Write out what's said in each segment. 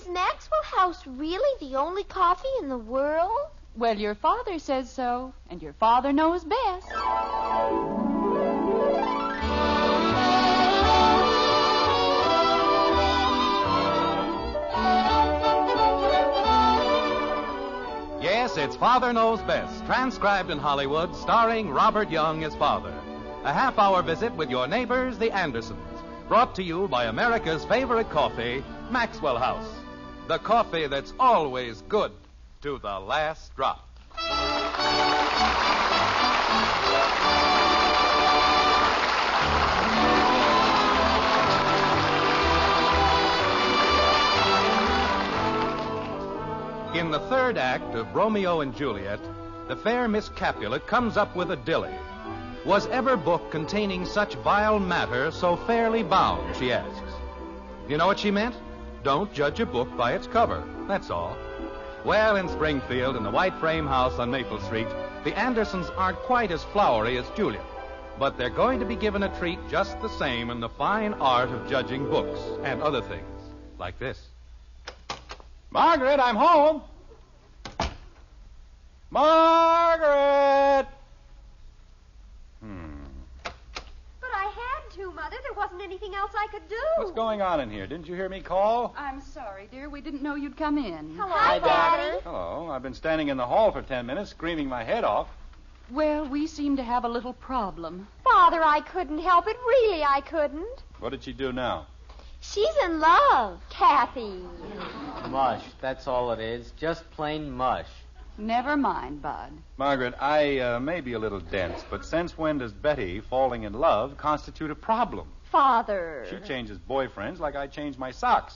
Is Maxwell House really the only coffee in the world? Well, your father says so, and your father knows best. Yes, it's Father Knows Best, transcribed in Hollywood, starring Robert Young as father. A half-hour visit with your neighbors, the Andersons. Brought to you by America's favorite coffee, Maxwell House. The coffee that's always good to the last drop. In the third act of Romeo and Juliet, the fair Miss Capulet comes up with a dilly. Was ever book containing such vile matter so fairly bound, she asks. You know what she meant? Don't judge a book by its cover, that's all. Well, in Springfield, in the white frame house on Maple Street, the Andersons aren't quite as flowery as Juliet, but they're going to be given a treat just the same in the fine art of judging books and other things, like this. Margaret, I'm home. Margaret! But I had to, Mother. There wasn't anything else I could do. What's going on in here? Didn't you hear me call? I'm sorry, dear. We didn't know you'd come in. Hello, Hi, Daddy. Hello. I've been standing in the hall for 10 minutes screaming my head off. Well, we seem to have a little problem. Father, I couldn't help it. Really, I couldn't. What did she do now? She's in love. Kathy. Mush, that's all it is. Just plain mush. Never mind, Bud. Margaret, I may be a little dense, but since when does Betty falling in love constitute a problem? Father. She changes boyfriends like I change my socks.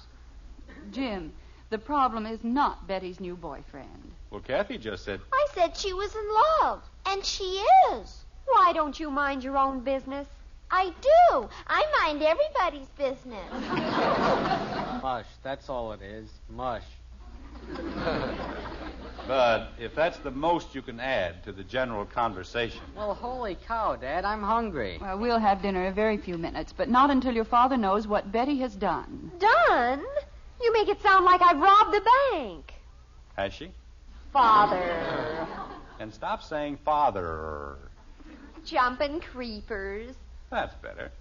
Jim, the problem is not Betty's new boyfriend. Well, Kathy just said... I said she was in love, and she is. Why don't you mind your own business? I do. I mind everybody's business. Mush, that's all it is. Mush. Bud, if that's the most you can add to the general conversation... Well, holy cow, Dad, I'm hungry. Well, we'll have dinner in a very few minutes, but not until your father knows what Betty has done. Done? You make it sound like I've robbed the bank. Has she? Father. And stop saying father. Jumping creepers. That's better.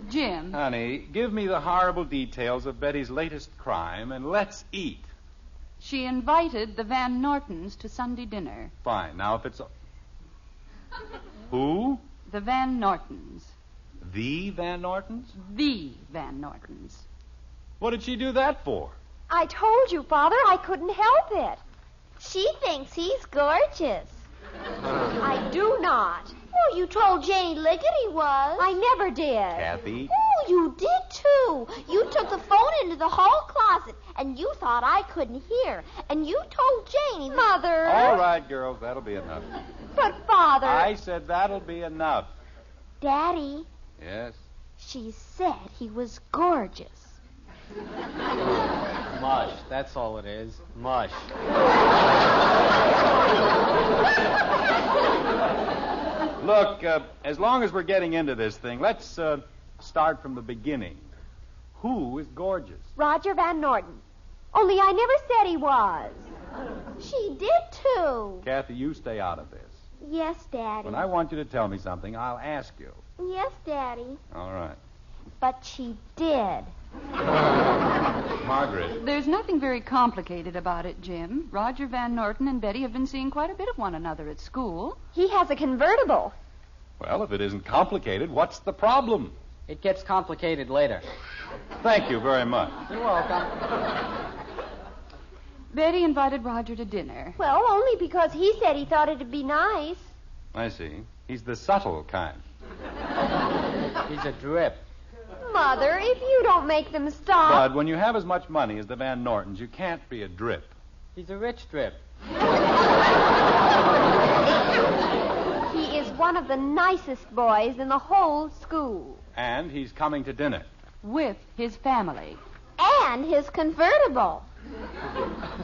Jim. Honey, give me the horrible details of Betty's latest crime, and let's eat. She invited the Van Nortons to Sunday dinner. Fine. Now, if it's... Who? The Van Nortons. The Van Nortons? The Van Nortons. What did she do that for? I told you, Father, I couldn't help it. She thinks he's gorgeous. I do not. Oh, you told Janie Liggett he was. I never did. Kathy? Oh, you did, too. You took the phone into the hall closet, and you thought I couldn't hear. And you told Janie... Mother. All right, girls, that'll be enough. But, Father... I said that'll be enough. Daddy, Yes? she said he was gorgeous. Mush, that's all it is. Mush. Look, as long as we're getting into this thing, let's start from the beginning. Who is gorgeous? Roger Van Norton. Only I never said he was. She did, too. Kathy, you stay out of this. Yes, Daddy. When I want you to tell me something, I'll ask you. Yes, Daddy. All right. But she did. Margaret. There's nothing very complicated about it, Jim. Roger Van Norton and Betty have been seeing quite a bit of one another at school. He has a convertible. Well, if it isn't complicated, what's the problem? It gets complicated later. Thank you very much. You're welcome. Betty invited Roger to dinner. Well, only because he said he thought it'd be nice. I see. He's the subtle kind. He's a drip. Mother, if you don't make them stop... Bud, when you have as much money as the Van Nortons, you can't be a drip. He's a rich drip. He is one of the nicest boys in the whole school. And he's coming to dinner. With his family. And his convertible.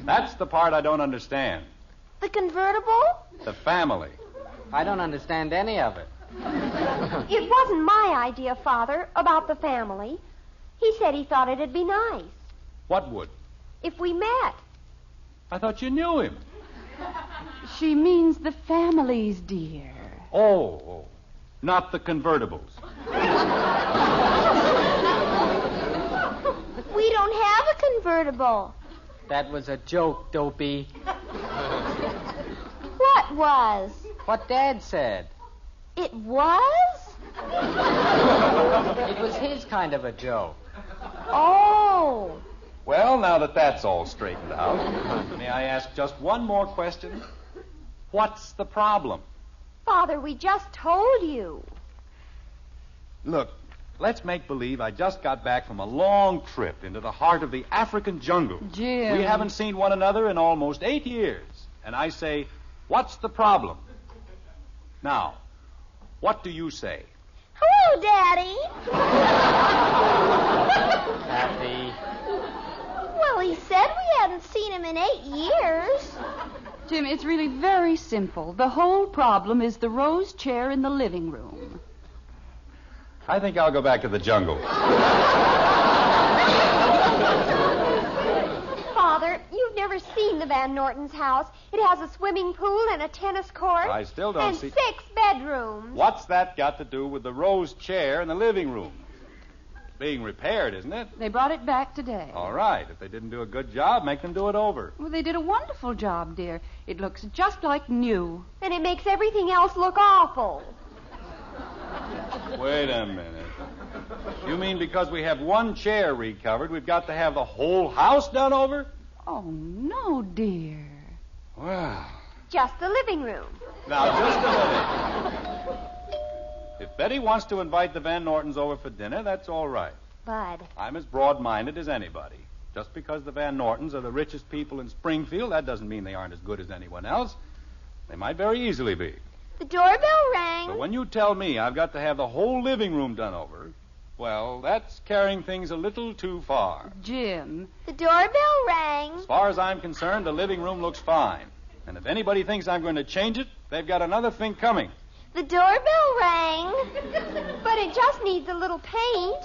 That's the part I don't understand. The convertible? The family. I don't understand any of it. It wasn't my idea, Father, about the family. He said he thought it'd be nice. What would? If we met. I thought you knew him. She means the families, dear. Oh, not the convertibles. We don't have a convertible. That was a joke, Dopey. What was? What Dad said. It was? It was his kind of a joke. Oh. Well, now that that's all straightened out, may I ask just one more question? What's the problem? Father, we just told you. Look, let's make believe I just got back from a long trip into the heart of the African jungle. Jim. We haven't seen one another in almost 8 years. And I say, what's the problem? Now, what do you say? Hello, Daddy. Kathy. Well, he said we hadn't seen him in 8 years. Jim, it's really very simple. The whole problem is the rose chair in the living room. I think I'll go back to the jungle. Father, you've never seen the Van Norton's house. It has a swimming pool and a tennis court. I still don't and see... 6 bedrooms. What's that got to do with the rose chair in the living room? It's being repaired, isn't it? They brought it back today. All right. If they didn't do a good job, make them do it over. Well, they did a wonderful job, dear. It looks just like new. And it makes everything else look awful. Wait a minute. You mean because we have one chair recovered, we've got to have the whole house done over? Oh, no, dear. Well, Just the living room. now just a minute. If Betty wants to invite the Van Nortons over for dinner, that's all right. Bud. I'm as broad-minded as anybody. Just because the Van Nortons are the richest people in Springfield, that doesn't mean they aren't as good as anyone else. They might very easily be. The doorbell rang. But when you tell me I've got to have the whole living room done over, well, that's carrying things a little too far. Jim. The doorbell rang. As far as I'm concerned, the living room looks fine. And if anybody thinks I'm going to change it, they've got another thing coming. The doorbell rang. But it just needs a little paint.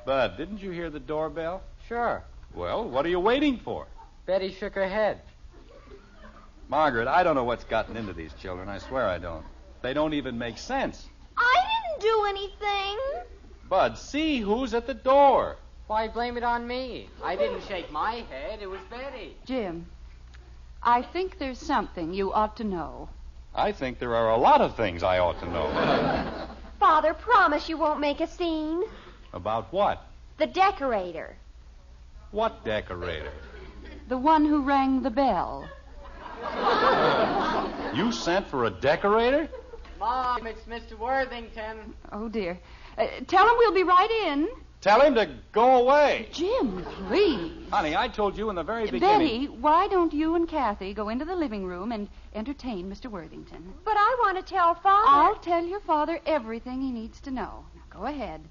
Bud, didn't you hear the doorbell? Sure. Well, what are you waiting for? Betty shook her head. Margaret, I don't know what's gotten into these children. I swear I don't. They don't even make sense. I didn't do anything. Bud, see who's at the door. Why blame it on me? I didn't shake my head. It was Betty. Jim, I think there's something you ought to know. I think there are a lot of things I ought to know. Father, promise you won't make a scene. About what? The decorator. What decorator? The one who rang the bell. You sent for a decorator? Mom, it's Mr. Worthington. Oh, dear. Tell him we'll be right in. Tell him to go away. Jim, please. Honey, I told you in the very beginning. Betty, why don't you and Kathy go into the living room and entertain Mr. Worthington? But I want to tell Father. I'll tell your father everything he needs to know. Now, go ahead.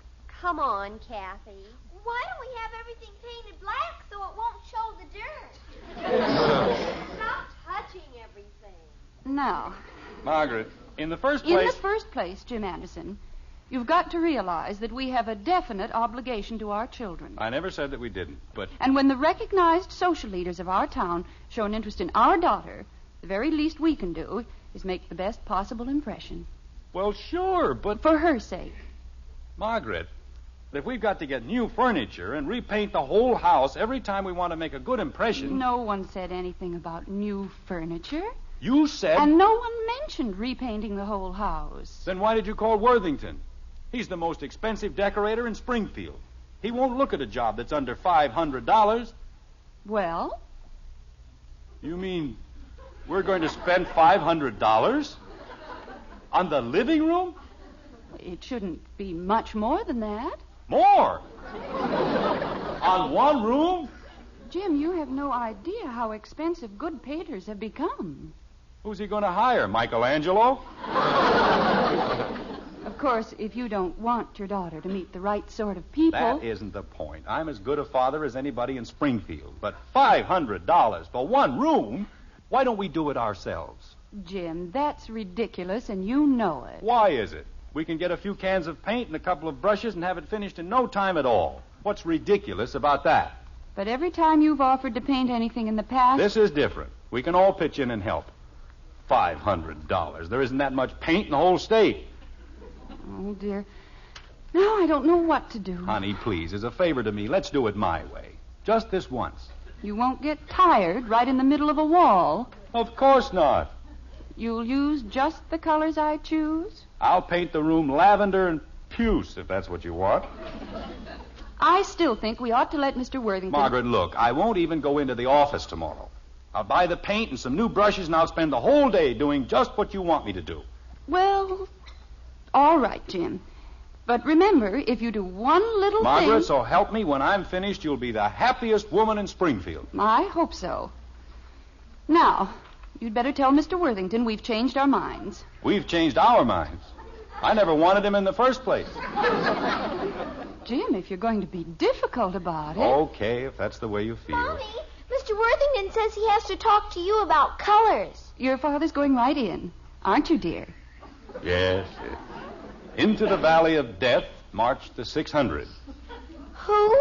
Come on, Kathy. Why don't we have everything painted black so it won't show the dirt? Stop touching everything. Now, Margaret, in the first in place... the first place, Jim Anderson, you've got to realize that we have a definite obligation to our children. I never said that we didn't, but... And when the recognized social leaders of our town show an interest in our daughter, the very least we can do is make the best possible impression. Well, sure, but... For her sake. Margaret, if we've got to get new furniture and repaint the whole house every time we want to make a good impression... No one said anything about new furniture. You said... And no one mentioned repainting the whole house. Then why did you call Worthington? He's the most expensive decorator in Springfield. He won't look at a job that's under $500. Well? You mean we're going to spend $500 on the living room? It shouldn't be much more than that. More? On one room? Jim, you have no idea how expensive good painters have become. Who's he going to hire, Michelangelo? Of course, if you don't want your daughter to meet the right sort of people... That isn't the point. I'm as good a father as anybody in Springfield. But $500 for one room? Why don't we do it ourselves? Jim, that's ridiculous, and you know it. Why is it? We can get a few cans of paint and a couple of brushes and have it finished in no time at all. What's ridiculous about that? But every time you've offered to paint anything in the past... This is different. We can all pitch in and help. $500. There isn't that much paint in the whole state. Oh, dear. Now I don't know what to do. Honey, please, as a favor to me, let's do it my way. Just this once. You won't get tired right in the middle of a wall. Of course not. You'll use just the colors I choose? I'll paint the room lavender and puce, if that's what you want. I still think we ought to let Mr. Worthington... Margaret, look, I won't even go into the office tomorrow. I'll buy the paint and some new brushes, and I'll spend the whole day doing just what you want me to do. Well, all right, Jim. But remember, if you do one little thing... Margaret, so help me, when I'm finished, you'll be the happiest woman in Springfield. I hope so. Now, you'd better tell Mr. Worthington we've changed our minds. We've changed our minds. I never wanted him in the first place. Jim, if you're going to be difficult about it... Okay, if that's the way you feel. Mommy, Mr. Worthington says he has to talk to you about colors. Your father's going right in, aren't you, dear? Yes. Into the Valley of Death, marched the 600. Who?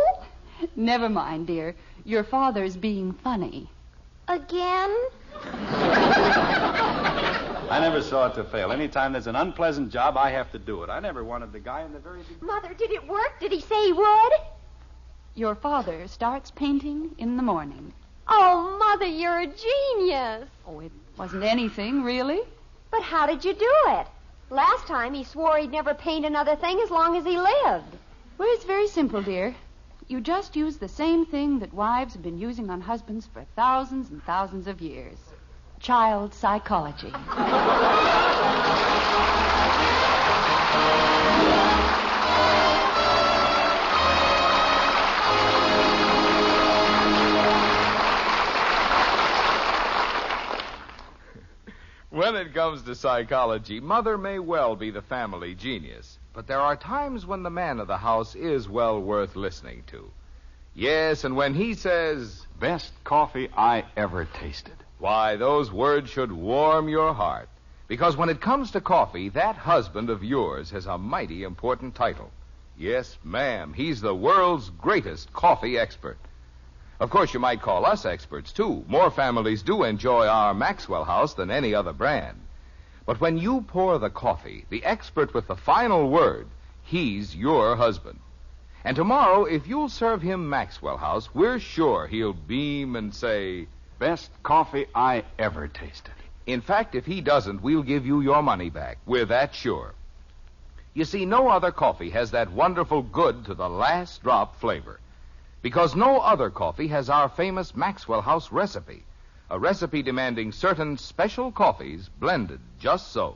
Never mind, dear. Your father's being funny. Again? I never saw it to fail. Anytime there's an unpleasant job, I have to do it. I never wanted the guy in the very beginning. Mother, did it work? Did he say he would? Your father starts painting in the morning. Oh, Mother, you're a genius. Oh, it wasn't anything, really. But how did you do it? Last time he swore he'd never paint another thing as long as he lived. Well, it's very simple, dear. You just use the same thing that wives have been using on husbands for thousands and thousands of years. Child psychology. When it comes to psychology, Mother may well be the family genius, but there are times when the man of the house is well worth listening to. Yes, and when he says, Best coffee I ever tasted. why, those words should warm your heart. Because when it comes to coffee, that husband of yours has a mighty important title. Yes, ma'am, he's the world's greatest coffee expert. Of course, you might call us experts, too. More families do enjoy our Maxwell House than any other brand. But when you pour the coffee, the expert with the final word, he's your husband. And tomorrow, if you'll serve him Maxwell House, we're sure he'll beam and say, Best coffee I ever tasted. In fact, if he doesn't, we'll give you your money back. We're that sure. You see, no other coffee has that wonderful good to the last drop flavor. Because no other coffee has our famous Maxwell House recipe. A recipe demanding certain special coffees blended just so.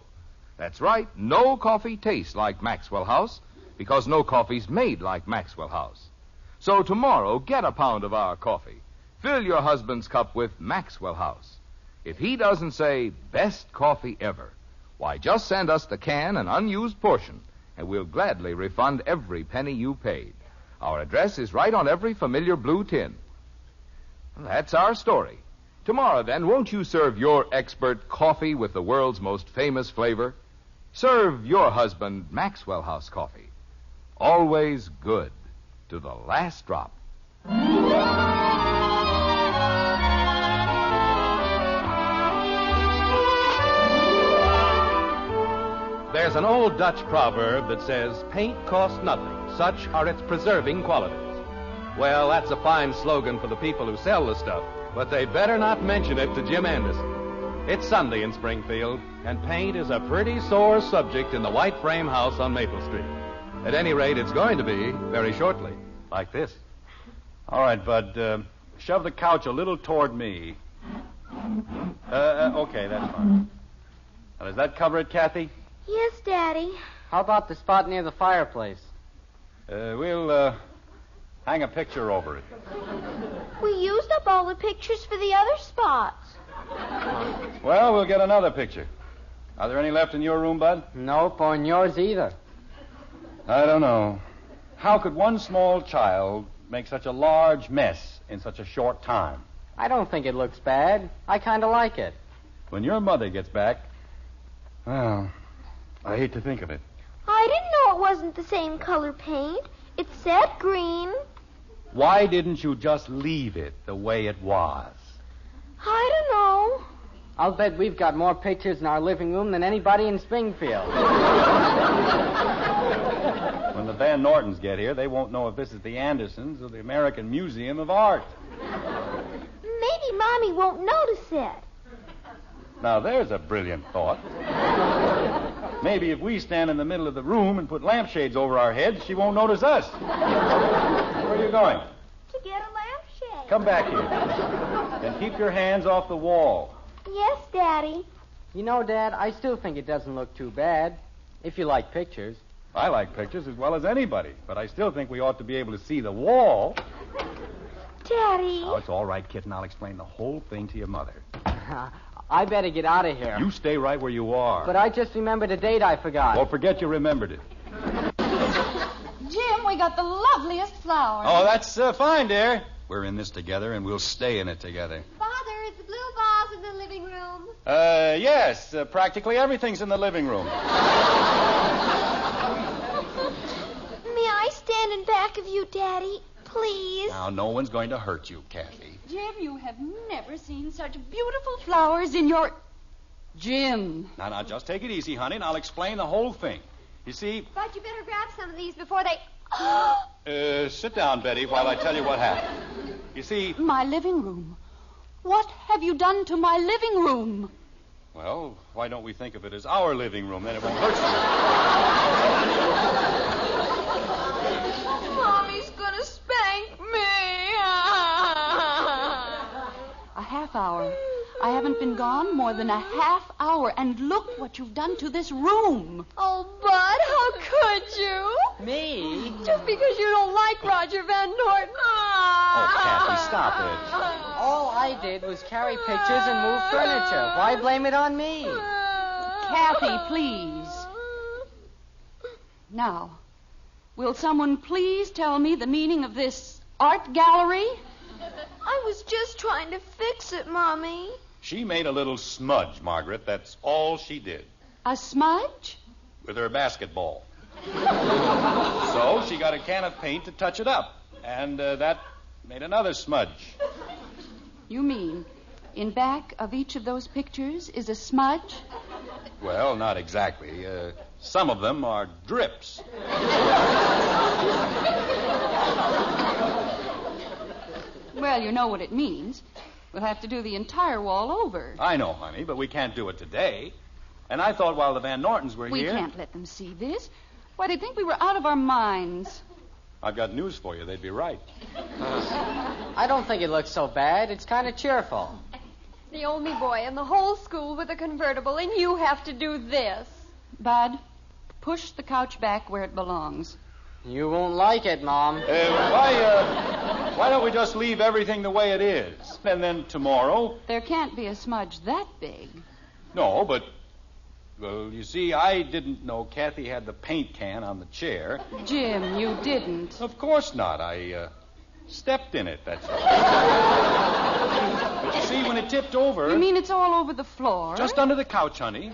That's right, no coffee tastes like Maxwell House because no coffee's made like Maxwell House. So tomorrow, get a pound of our coffee. Fill your husband's cup with Maxwell House. If he doesn't say, best coffee ever, why, just send us the can and unused portion, and we'll gladly refund every penny you paid. Our address is right on every familiar blue tin. That's our story. Tomorrow, then, won't you serve your expert coffee with the world's most famous flavor? Serve your husband Maxwell House coffee. Always good to the last drop. There's an old Dutch proverb that says, paint costs nothing. Such are its preserving qualities. Well, that's a fine slogan for the people who sell the stuff, but they better not mention it to Jim Anderson. It's Sunday in Springfield, and paint is a pretty sore subject in the white frame house on Maple Street. At any rate, it's going to be very shortly, like this. All right, Bud, shove the couch a little toward me. Okay, that's fine. Now, does that cover it, Kathy? Yes, Daddy. How about the spot near the fireplace? We'll hang a picture over it. We used up all the pictures for the other spots. Well, we'll get another picture. Are there any left in your room, Bud? Nope, or in yours either. I don't know. How could one small child make such a large mess in such a short time? I don't think it looks bad. I kind of like it. When your mother gets back, well, I hate to think of it. I didn't know it wasn't the same color paint. It said green. Why didn't you just leave it the way it was? I don't know. I'll bet we've got more pictures in our living room than anybody in Springfield. When the Van Nortons get here, they won't know if this is the Andersons or the American Museum of Art. Maybe Mommy won't notice it. Now, there's a brilliant thought. Maybe if we stand in the middle of the room and put lampshades over our heads, she won't notice us. Where are you going? To get a lampshade. Come back here. Then keep your hands off the wall. Yes, Daddy. You know, Dad, I still think it doesn't look too bad, if you like pictures. I like pictures as well as anybody, but I still think we ought to be able to see the wall. Daddy. Now, it's all right, kitten. I'll explain the whole thing to your mother. I better get out of here. You stay right where you are. But I just remembered a date I forgot. Well, forget you remembered it. Jim, we got the loveliest flowers. Oh, that's fine, dear. We're in this together, and we'll stay in it together. Father, is the blue vase in the living room? Yes. Practically everything's in the living room. May I stand in back of you, Daddy? Please. Now, no one's going to hurt you, Kathy. Jim, you have never seen such beautiful flowers in your... Jim. Now, just take it easy, honey, and I'll explain the whole thing. You see... But you better grab some of these before they... sit down, Betty, while I tell you what happened. You see... My living room. What have you done to my living room? Well, why don't we think of it as our living room? Then it won't hurt you. Mommy's gonna spank me. A half hour. I haven't been gone more than a half hour, and look what you've done to this room. Oh, Bud, how could you? Me? Just because you don't like Roger Van Norton. Oh, Kathy, stop it. All I did was carry pictures and move furniture. Why blame it on me? Kathy, please. Now, will someone please tell me the meaning of this art gallery? I was just trying to fix it, Mommy. She made a little smudge, Margaret. That's all she did. A smudge? With her basketball. So she got a can of paint to touch it up. And that made another smudge. You mean in back of each of those pictures is a smudge? Well, not exactly. Some of them are drips. Well, you know what it means. We'll have to do the entire wall over. I know, honey, but we can't do it today. And I thought while the Van Nortons were We here... can't let them see this. Why, they'd think we were out of our minds. I've got news for you. They'd be right. I don't think it looks so bad. It's kind of cheerful. The only boy in the whole school with a convertible, and you have to do this. Bud, push the couch back where it belongs. You won't like it, Mom. Why don't we just leave everything the way it is? And then tomorrow... There can't be a smudge that big. No, but... Well, you see, I didn't know Kathy had the paint can on the chair. Jim, you didn't. Of course not. I stepped in it, that's all. But you see, when it tipped over... You mean it's all over the floor? Just under the couch, honey.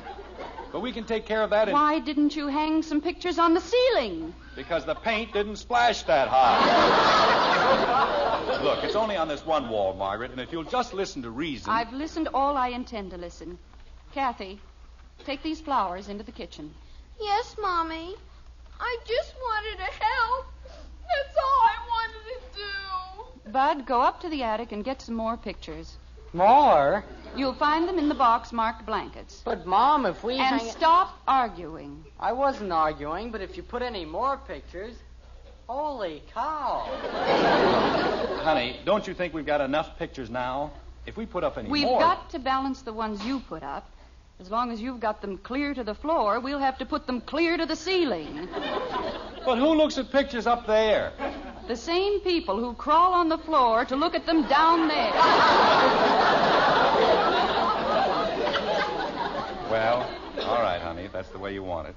But we can take care of that in... Why didn't you hang some pictures on the ceiling? Because the paint didn't splash that high. Look, it's only on this one wall, Margaret, and if you'll just listen to reason... I've listened all I intend to listen. Kathy, take these flowers into the kitchen. Yes, Mommy. I just wanted to help. That's all I wanted to do. Bud, go up to the attic and get some more pictures. More? You'll find them in the box marked blankets. But, Mom, if we And hang... stop arguing. I wasn't arguing, but if you put any more pictures... Holy cow. Honey, don't you think we've got enough pictures now? If we put up any We've more... got to balance the ones you put up. As long as you've got them clear to the floor, we'll have to put them clear to the ceiling. But who looks at pictures up there? The same people who crawl on the floor to look at them down there. Well, all right, honey, if that's the way you want it.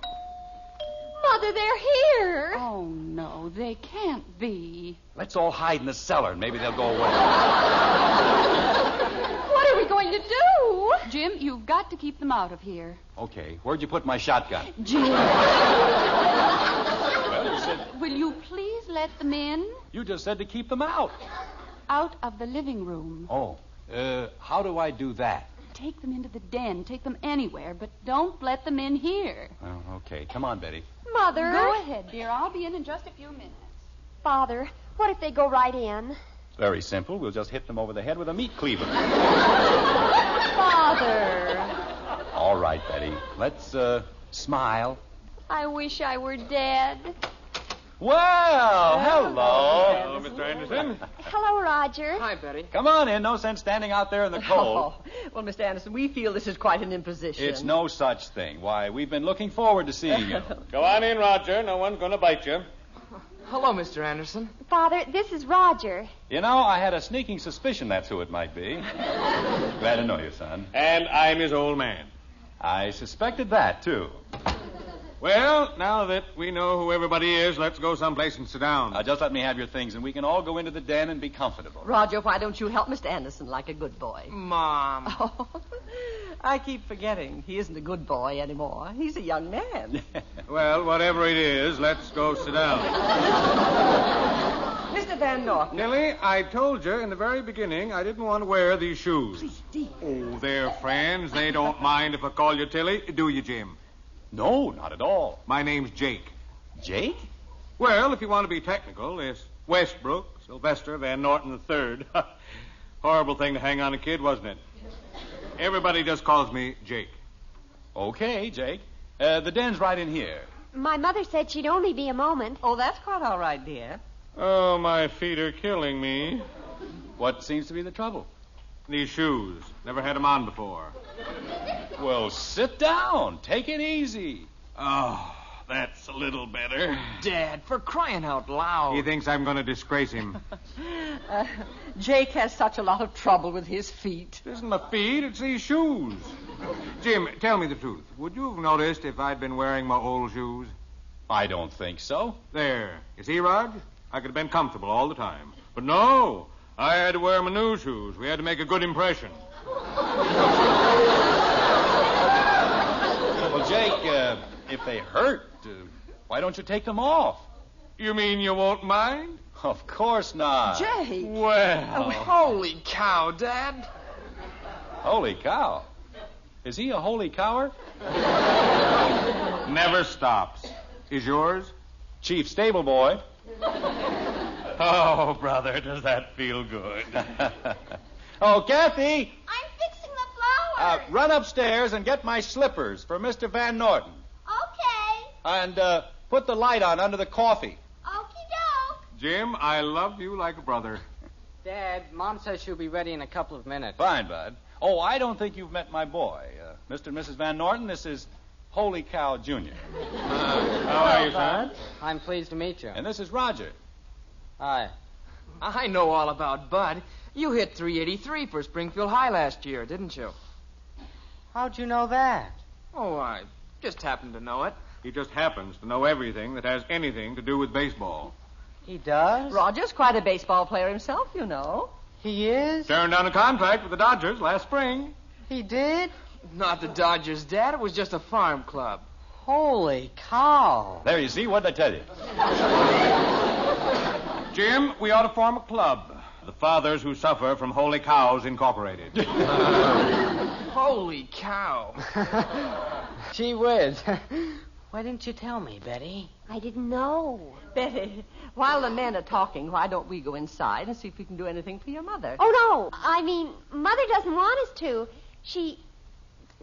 Mother, they're here. Oh, no, they can't be. Let's all hide in the cellar, and maybe they'll go away. What are we going to do? Jim, you've got to keep them out of here. Okay, where'd you put my shotgun? Jim. Well, Well, you said... Will you please let them in? You just said to keep them out. Out of the living room. Oh, how do I do that? Take them into the den. Take them anywhere, but don't let them in here. Oh, okay. Come on, Betty. Mother. Go ahead, dear. I'll be in just a few minutes. Father, what if they go right in? Very simple. We'll just hit them over the head with a meat cleaver. Father. All right, Betty. Let's, smile. I wish I were dead. Well, hello. Hello, Mr. Anderson. Hello, Roger. Hi, Betty. Come on in. No sense standing out there in the cold. Oh, well, Mr. Anderson, we feel this is quite an imposition. It's no such thing. Why, we've been looking forward to seeing you. Go on in, Roger. No one's going to bite you. Hello, Mr. Anderson. Father, this is Roger. You know, I had a sneaking suspicion that's who it might be. Glad to know you, son. And I'm his old man. I suspected that, too. Well, now that we know who everybody is, let's go someplace and sit down. Just let me have your things, and we can all go into the den and be comfortable. Roger, why don't you help Mr. Anderson like a good boy? Mom. Oh, I keep forgetting. He isn't a good boy anymore. He's a young man. Well, whatever it is, let's go sit down. Mr. Van Norton. Tilly, I told you in the very beginning I didn't want to wear these shoes. Please, dear. Oh, they're friends. They don't mind if I call you Tilly. Do you, Jim? No, not at all. My name's Jake. Jake? Well, if you want to be technical, it's Westbrook Sylvester Van Norton III. Horrible thing to hang on a kid, wasn't it? Everybody just calls me Jake. Okay, Jake. The den's right in here. My mother said she'd only be a moment. Oh, that's quite all right, dear. Oh, my feet are killing me. What seems to be the trouble? These shoes. Never had them on before. Well, sit down. Take it easy. Oh, that's a little better. Dad, for crying out loud. He thinks I'm going to disgrace him. Jake has such a lot of trouble with his feet. It isn't my feet, it's these shoes. Jim, tell me the truth. Would you have noticed if I'd been wearing my old shoes? I don't think so. There. You see, Rod? I could have been comfortable all the time. But no, I had to wear my new shoes. We had to make a good impression. Well, Jake, if they hurt, why don't you take them off? You mean you won't mind? Of course not. Jake. Well. Oh, holy cow, Dad. Holy cow. Is he a holy cower? Never stops. Is yours? Chief stable boy. Oh, brother, does that feel good? Oh, Kathy, I'm fixing the flowers. run upstairs and get my slippers for Mr. Van Norton. Okay. And put the light on under the coffee. Okey-doke. Jim, I love you like a brother. Dad, Mom says she'll be ready in a couple of minutes. Fine, Bud. Oh, I don't think you've met my boy. Mr. and Mrs. Van Norton, this is Holy Cow Jr. How are you, son? I'm pleased to meet you. And this is Roger. Hi. I know all about Bud. You hit 383 for Springfield High last year, didn't you? How'd you know that? Oh, I just happened to know it. He just happens to know everything that has anything to do with baseball. He does? Roger's quite a baseball player himself, you know. He is? Turned down a contract with the Dodgers last spring. He did? Not the Dodgers, Dad. It was just a farm club. Holy cow. There, you see? What'd I tell you? Jim, we ought to form a club. The Fathers Who Suffer from Holy Cows Incorporated. Holy cow. Gee whiz. Why didn't you tell me, Betty? I didn't know. Betty, while the men are talking, why don't we go inside and see if we can do anything for your mother? Oh, no. I mean, Mother doesn't want us to. She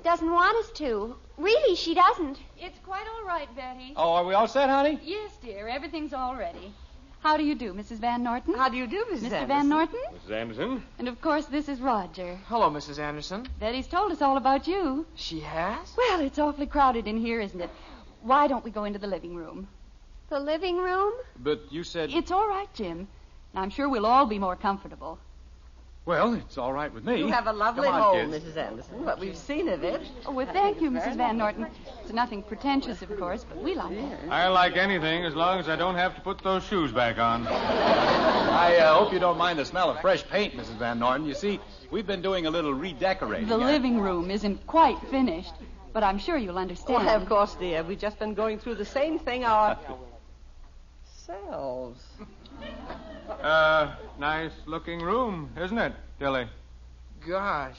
doesn't want us to. Really, she doesn't. It's quite all right, Betty. Oh, are we all set, honey? Yes, dear. Everything's all ready. How do you do, Mrs. Van Norton? How do you do, Mrs. Mr. Anderson? Van Norton? Mrs. Anderson? And, of course, this is Roger. Hello, Mrs. Anderson. Betty's told us all about you. She has? Well, it's awfully crowded in here, isn't it? Why don't we go into the living room? The living room? But you said... It's all right, Jim. And I'm sure we'll all be more comfortable. Well, it's all right with me. You have a lovely Come on, home, kids. Mrs. Anderson. What we've seen of it. Oh, well, thank you, Mrs. Van Norton. It's nothing pretentious, of course, but we like it. I like anything as long as I don't have to put those shoes back on. I hope you don't mind the smell of fresh paint, Mrs. Van Norton. You see, we've been doing a little redecorating. The living room isn't quite finished, but I'm sure you'll understand. Well, of course, dear. We've just been going through the same thing our... themselves. Nice looking room, isn't it, Tilly? Gosh.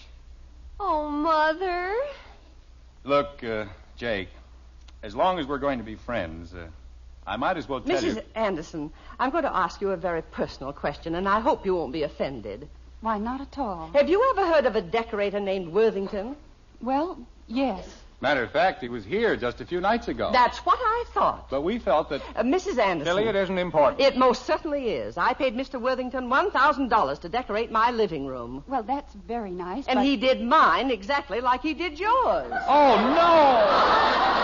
Oh, Mother. Look, Jake, as long as we're going to be friends, I might as well tell you... Mrs. Anderson, I'm going to ask you a very personal question, and I hope you won't be offended. Why, not at all. Have you ever heard of a decorator named Worthington? Well, yes. Matter of fact, he was here just a few nights ago. That's what I thought. But we felt that... Mrs. Anderson. Tilly, it isn't important. It most certainly is. I paid Mr. Worthington $1,000 to decorate my living room. Well, that's very nice. And he did mine exactly like he did yours. Oh, no!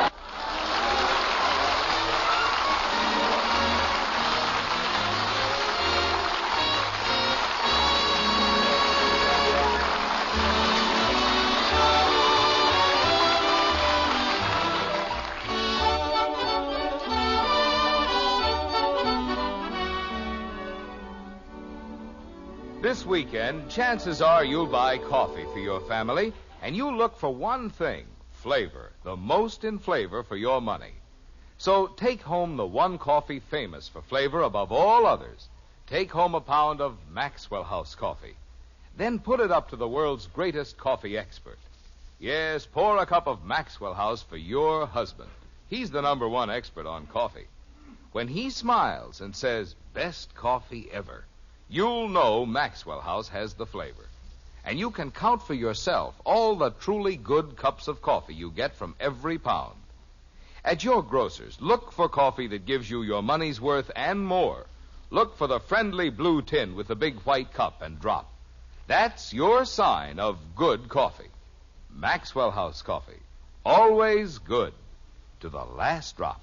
This weekend, chances are you'll buy coffee for your family, and you'll look for one thing, flavor, the most in flavor for your money. So take home the one coffee famous for flavor above all others. Take home a pound of Maxwell House coffee. Then put it up to the world's greatest coffee expert. Yes, pour a cup of Maxwell House for your husband. He's the #1 expert on coffee. When he smiles and says, "Best coffee ever," you'll know Maxwell House has the flavor. And you can count for yourself all the truly good cups of coffee you get from every pound. At your grocer's, look for coffee that gives you your money's worth and more. Look for the friendly blue tin with the big white cup and drop. That's your sign of good coffee. Maxwell House coffee. Always good to the last drop.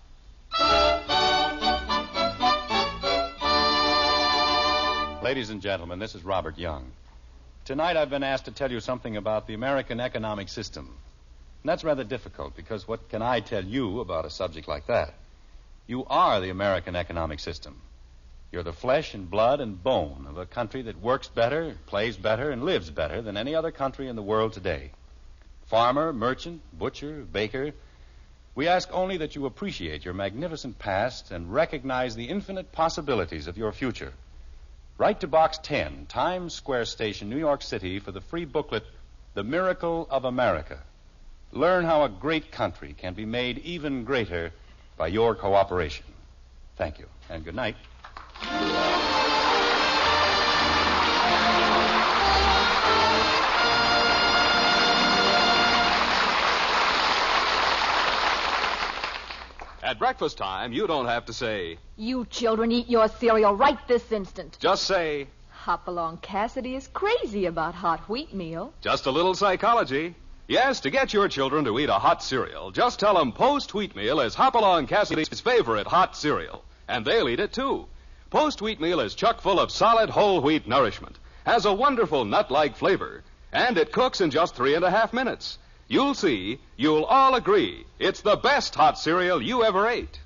Ladies and gentlemen, this is Robert Young. Tonight I've been asked to tell you something about the American economic system. And that's rather difficult, because what can I tell you about a subject like that? You are the American economic system. You're the flesh and blood and bone of a country that works better, plays better, and lives better than any other country in the world today. Farmer, merchant, butcher, baker, we ask only that you appreciate your magnificent past and recognize the infinite possibilities of your future. Write to Box 10, Times Square Station, New York City, for the free booklet, The Miracle of America. Learn how a great country can be made even greater by your cooperation. Thank you, and good night. At breakfast time, you don't have to say, "You children eat your cereal right this instant." just say, Hopalong Cassidy is crazy about hot wheatmeal. just a little psychology. Yes, to get your children to eat a hot cereal, just tell them Post Wheatmeal is Hopalong Cassidy's favorite hot cereal. And they'll eat it, too. Post Wheatmeal is chock full of solid whole wheat nourishment, has a wonderful nut-like flavor, and it cooks in just 3.5 minutes. You'll see, you'll all agree, it's the best hot cereal you ever ate.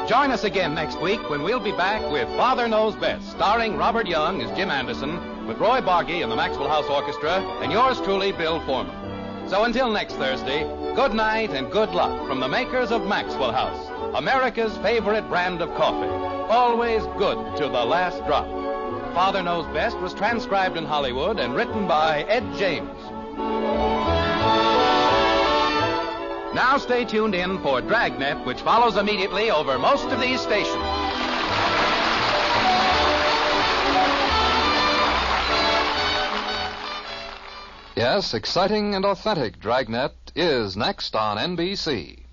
Join us again next week when we'll be back with Father Knows Best, starring Robert Young as Jim Anderson, with Roy Boggy and the Maxwell House Orchestra, and yours truly, Bill Foreman. So until next Thursday, good night and good luck from the makers of Maxwell House, America's favorite brand of coffee. Always good to the last drop. Father Knows Best was transcribed in Hollywood and written by Ed James. Now stay tuned in for Dragnet, which follows immediately over most of these stations. Yes, exciting and authentic Dragnet is next on NBC.